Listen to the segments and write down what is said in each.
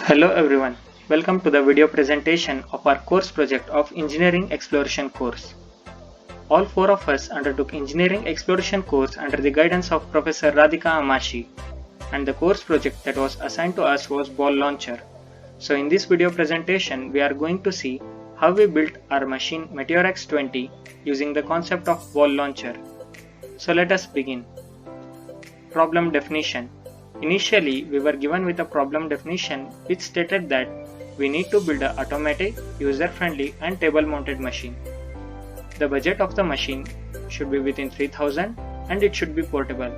Hello everyone, welcome to the video presentation of our course project of Engineering Exploration course. All four of us undertook Engineering Exploration course under the guidance of Professor Radhika Amashi, and the course project that was assigned to us was ball launcher. So in this video presentation we are going to see how we built our machine Meteor X20 using the concept of ball launcher. So let us begin. Problem definition. Initially, we were given with a problem definition which stated that we need to build an automatic, user-friendly and table-mounted machine. The budget of the machine should be within 3000 and it should be portable.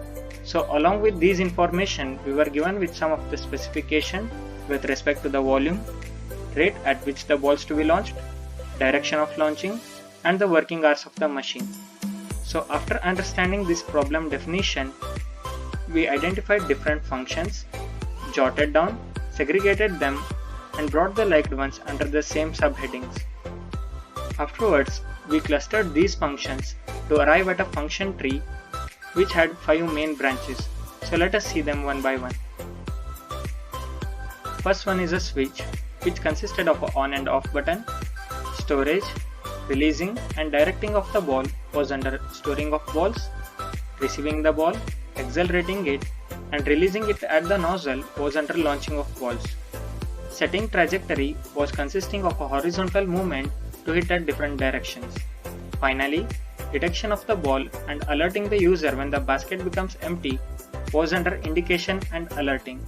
So along with these information, we were given with some of the specification with respect to the volume, rate at which the balls to be launched, direction of launching and the working hours of the machine. So after understanding this problem definition, we identified different functions, jotted down, segregated them and brought the liked ones under the same subheadings. Afterwards, we clustered these functions to arrive at a function tree which had 5 main branches. So let us see them one by one. First one is a switch which consisted of an on and off button. Storage, releasing and directing of the ball was under storing of balls. Receiving the ball, accelerating it and releasing it at the nozzle was under launching of balls. Setting trajectory was consisting of a horizontal movement to hit at different directions. Finally, detection of the ball and alerting the user when the basket becomes empty was under indication and alerting.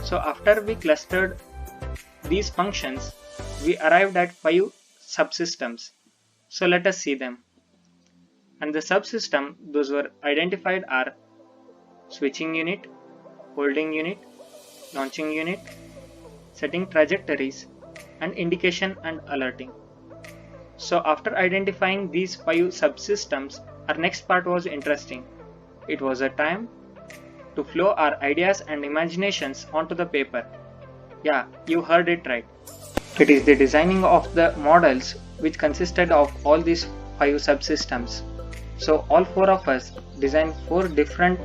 So after we clustered these functions, we arrived at 5 subsystems. So let us see them. And the subsystem those were identified are switching unit, holding unit, launching unit, setting trajectories and indication and alerting. So after identifying these 5 subsystems, our next part was interesting. It was a time to flow our ideas and imaginations onto the paper. Yeah, you heard it right. It is the designing of the models which consisted of all these 5 subsystems. So all 4 of us designed 4 different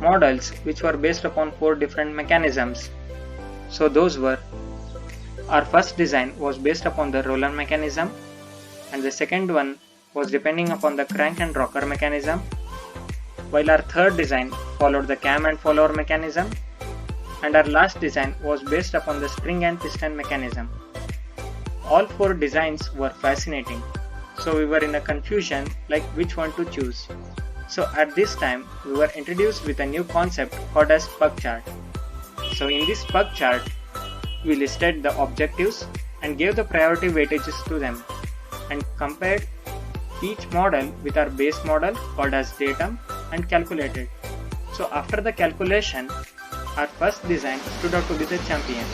models which were based upon 4 different mechanisms. So those were, our first design was based upon the roller mechanism, and the second one was depending upon the crank and rocker mechanism, while our third design followed the cam and follower mechanism, and our last design was based upon the spring and piston mechanism. All 4 designs were fascinating, so we were in a confusion like which one to choose. So at this time, we were introduced with a new concept called as pug chart. So in this pug chart, we listed the objectives and gave the priority weightages to them and compared each model with our base model called as datum and calculated. So after the calculation, our first design stood out to be the champion.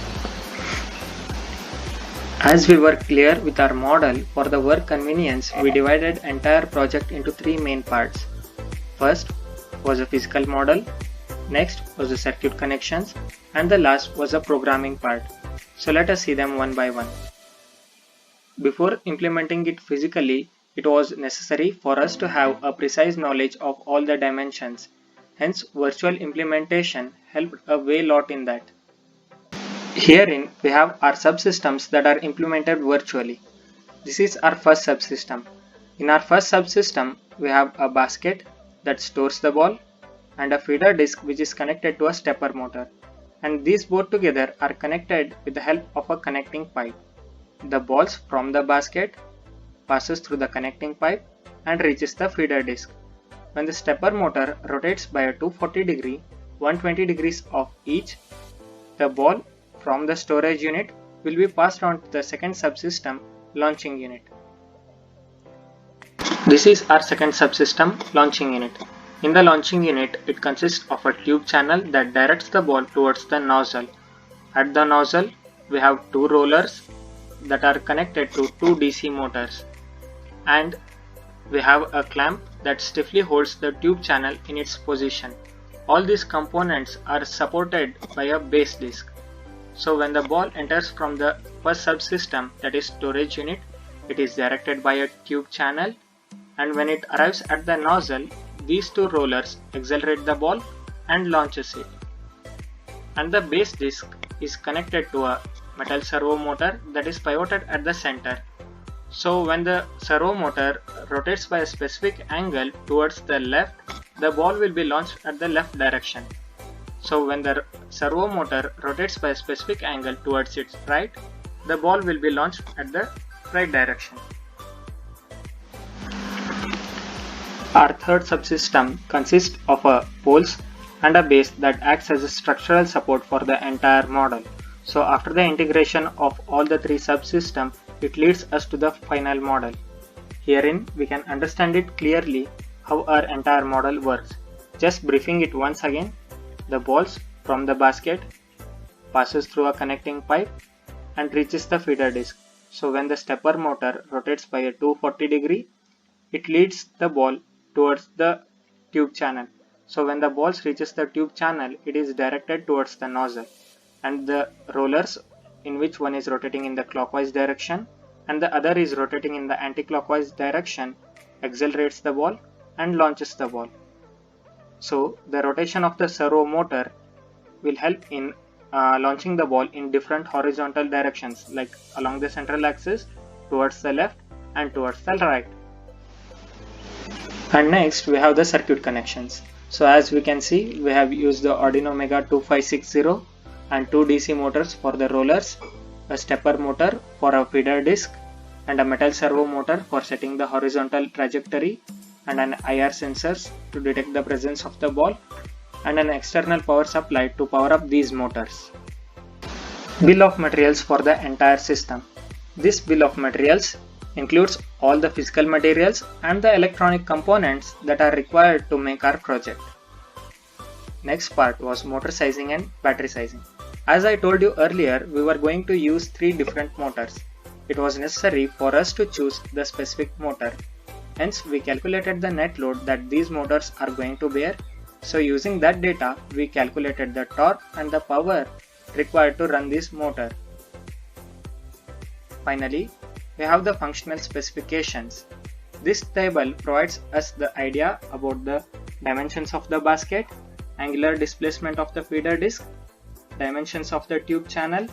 As we were clear with our model, for the work convenience, we divided entire project into 3 main parts. First was a physical model, next was the circuit connections, and the last was a programming part. So let us see them one by one. Before implementing it physically, it was necessary for us to have a precise knowledge of all the dimensions. Hence, virtual implementation helped a way lot in that. Herein, we have our subsystems that are implemented virtually. This is our first subsystem. In our first subsystem, we have a basket that stores the ball and a feeder disc which is connected to a stepper motor, and these both together are connected with the help of a connecting pipe. The balls from the basket passes through the connecting pipe and reaches the feeder disc. When the stepper motor rotates by a 240 degree, 120 degrees of each, the ball from the storage unit will be passed on to the second subsystem, launching unit. This is our second subsystem, launching unit. In the launching unit, it consists of a tube channel that directs the ball towards the nozzle. At the nozzle, we have 2 rollers that are connected to 2 DC motors, and we have a clamp that stiffly holds the tube channel in its position. All these components are supported by a base disc. So when the ball enters from the first subsystem, that is storage unit, it is directed by a tube channel, and when it arrives at the nozzle, these 2 rollers accelerate the ball and launches it. And the base disc is connected to a metal servo motor that is pivoted at the center. So when the servo motor rotates by a specific angle towards the left, the ball will be launched at the left direction. So when the servo motor rotates by a specific angle towards its right, the ball will be launched at the right direction. Our third subsystem consists of a poles and a base that acts as a structural support for the entire model. So after the integration of all the three subsystems, it leads us to the final model. Herein we can understand it clearly how our entire model works. Just briefing it once again, the balls from the basket passes through a connecting pipe and reaches the feeder disc. So when the stepper motor rotates by a 240 degree, it leads the ball towards the tube channel. So when the ball reaches the tube channel, it is directed towards the nozzle, and the rollers, in which one is rotating in the clockwise direction and the other is rotating in the anti-clockwise direction, accelerates the ball and launches the ball. So the rotation of the servo motor will help in launching the ball in different horizontal directions, like along the central axis, towards the left and towards the right. And next we have the circuit connections. So as we can see, we have used the Arduino Mega 2560 and two DC motors for the rollers, a stepper motor for a feeder disc, and a metal servo motor for setting the horizontal trajectory, and an IR sensors to detect the presence of the ball, and an external power supply to power up these motors. Bill of materials for the entire system. This bill of materials includes all the physical materials and the electronic components that are required to make our project. Next part was motor sizing and battery sizing. As I told you earlier, we were going to use three different motors. It was necessary for us to choose the specific motor. Hence, we calculated the net load that these motors are going to bear. So using that data, we calculated the torque and the power required to run this motor. Finally, we have the functional specifications. This table provides us the idea about the dimensions of the basket, angular displacement of the feeder disc, dimensions of the tube channel,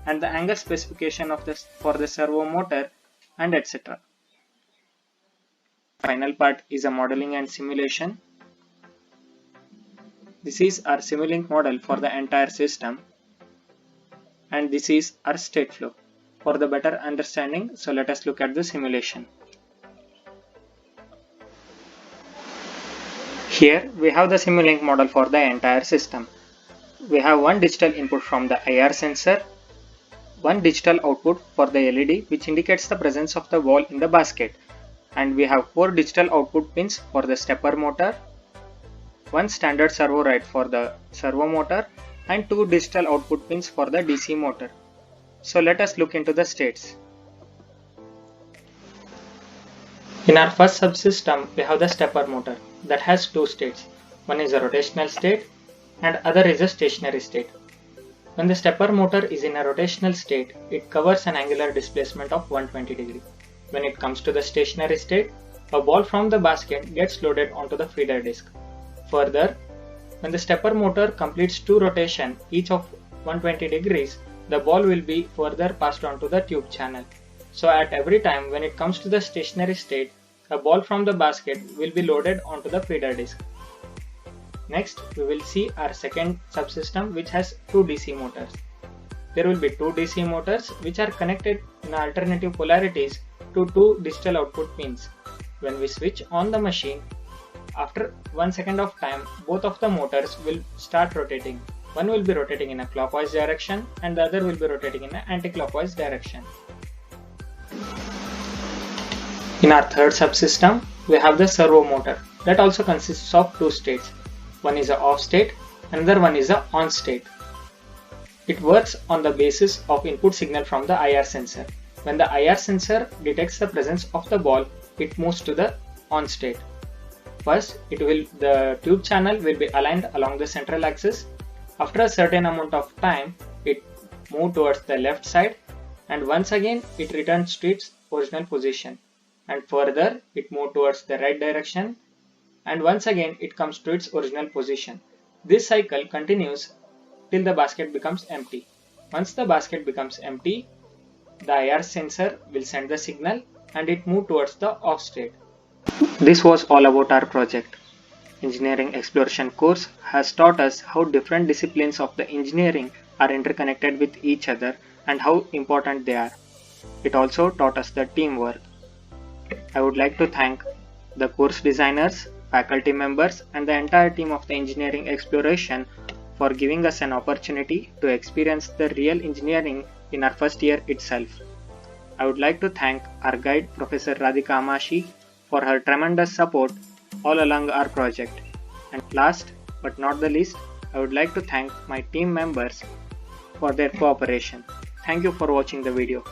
and the angle specification of for the servo motor, and etc. Final part is a modeling and simulation. This is our Simulink model for the entire system, and this is our state flow. For the better understanding, so let us look at the simulation. Here we have the Simulink model for the entire system. We have one digital input from the IR sensor, one digital output for the LED which indicates the presence of the ball in the basket, and we have 4 digital output pins for the stepper motor, one standard servo ride for the servo motor, and 2 digital output pins for the DC motor. So let us look into the states. In our first subsystem, we have the stepper motor that has 2 states. One is a rotational state and other is a stationary state. When the stepper motor is in a rotational state, it covers an angular displacement of 120 degree. When it comes to the stationary state, a ball from the basket gets loaded onto the feeder disc. Further, when the stepper motor completes 2 rotations, each of 120 degrees, the ball will be further passed on to the tube channel. So at every time when it comes to the stationary state, a ball from the basket will be loaded onto the feeder disc. Next, we will see our second subsystem which has 2 DC motors. There will be 2 DC motors which are connected in alternative polarities to 2 digital output pins. When we switch on the machine, after 1 second of time, both of the motors will start rotating. One will be rotating in a clockwise direction and the other will be rotating in an anti-clockwise direction. In our third subsystem, we have the servo motor that also consists of 2 states. One is a off state, another one is a on state. It works on the basis of input signal from the IR sensor. When the IR sensor detects the presence of the ball, it moves to the on state. First, the tube channel will be aligned along the central axis. After a certain amount of time, it moves towards the left side, and once again it returns to its original position. And further, it moves towards the right direction, and once again it comes to its original position. This cycle continues till the basket becomes empty. Once the basket becomes empty, the IR sensor will send the signal and it moves towards the off state. This was all about our project. Engineering Exploration course has taught us how different disciplines of the engineering are interconnected with each other and how important they are. It also taught us the teamwork. I would like to thank the course designers, faculty members, and the entire team of the Engineering Exploration for giving us an opportunity to experience the real engineering in our first year itself. I would like to thank our guide Professor Radhika Amashi for her tremendous support all along our project. And last but not the least, I would like to thank my team members for their cooperation. Thank you for watching the video.